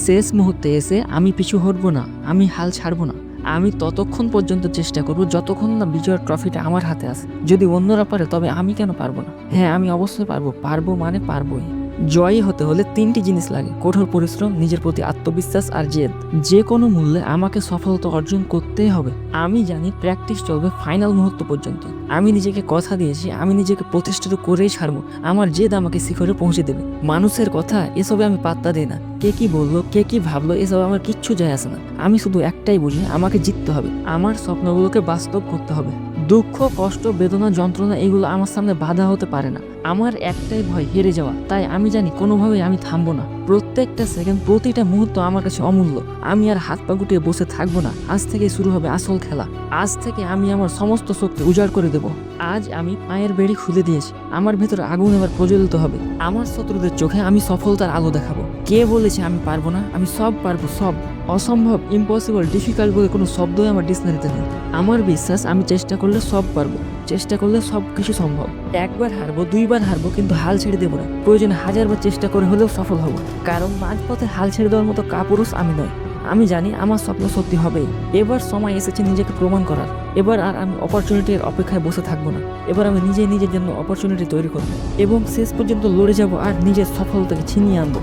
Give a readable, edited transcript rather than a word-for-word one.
শেষ মুহূর্তে এসে আমি পিছু হটবো না, আমি হাল ছাড়বো না। আমি ততক্ষণ পর্যন্ত চেষ্টা করব যতক্ষণ না বিজয়ের ট্রফিটা আমার হাতে আসে। যদি অন্যরা পারে তবে আমি কেন পারবো না? হ্যাঁ, আমি অবশ্যই পারবো। পারবো মানে পারবোই। জয়ী হতে হলে 3টি জিনিস লাগে: কঠোর পরিশ্রম, নিজের প্রতি আত্মবিশ্বাস আর জেদ। যে কোনো মূল্যে আমাকে সফলতা অর্জন করতেই হবে। আমি জানি প্র্যাকটিস চলবে ফাইনাল মুহূর্ত পর্যন্ত। আমি নিজেকে কথা দিয়েছি, আমি নিজেকে প্রতিষ্ঠিত করেই ছাড়বো। আমার জেদ আমাকে শিখরে পৌঁছে দেবে। মানুষের কথা এসবে আমি পাত্তা দিই না। কে কি বললো, কে কি ভাবলো, এসব আমার কিচ্ছু যায় আসে না। আমি শুধু একটাই বুঝি, আমাকে জিততে হবে। আমার স্বপ্নগুলোকে বাস্তব করতে হবে। দুঃখ, কষ্ট, বেদনা, যন্ত্রণা এগুলো আমার সামনে বাধা হতে পারে না। আমার একটাই ভয়, হেরে যাওয়া। তাই আমি জানি কোনোভাবেই আমি থামবো না। প্রত্যেকটা সেকেন্ড, প্রতিটা মুহূর্ত আমার কাছে অমূল্য। আমি আর হাত পা গুটিয়ে বসে থাকবো না। আজ থেকে শুরু হবে আসল খেলা। আজ থেকে আমি আমার সমস্ত শক্তি উজাড় করে দেব। আজ আমি পায়ের বেড়ি খুলে দিয়েছি। আমার ভেতরে আগুন এবার প্রজ্বলিত হবে। আমার শত্রুদের চোখে আমি সফলতার আলো দেখাবো। কে বলেছে আমি পারবো না? আমি সব পারবো, সব। অসম্ভব, ইম্পসিবল, ডিফিকাল্ট বলে কোনো শব্দই আমার ডিকশনারিতে নেই। আমার বিশ্বাস, আমি চেষ্টা করলে সব পারবো। চেষ্টা করলে সব কিছু সম্ভব। একবার হারবো, 2বার হারবো, কিন্তু হাল ছেড়ে দেবো না। প্রয়োজনে 1000বার চেষ্টা করে হলেও সফল হব। কারণ মাঝপথে হাল ছেড়ে দেওয়ার মতো কাপুরুষ আমি নয়। আমি জানি আমার স্বপ্ন সত্যি হবেই। এবার সময় এসেছে নিজেকে প্রমাণ করার। এবার আর আমি অপরচুনিটির অপেক্ষায় বসে থাকবো না। এবার আমি নিজের জন্য অপরচুনিটি তৈরি করবো এবং শেষ পর্যন্ত লড়ে যাব আর নিজের সফলতাকে ছিনিয়ে আনবো।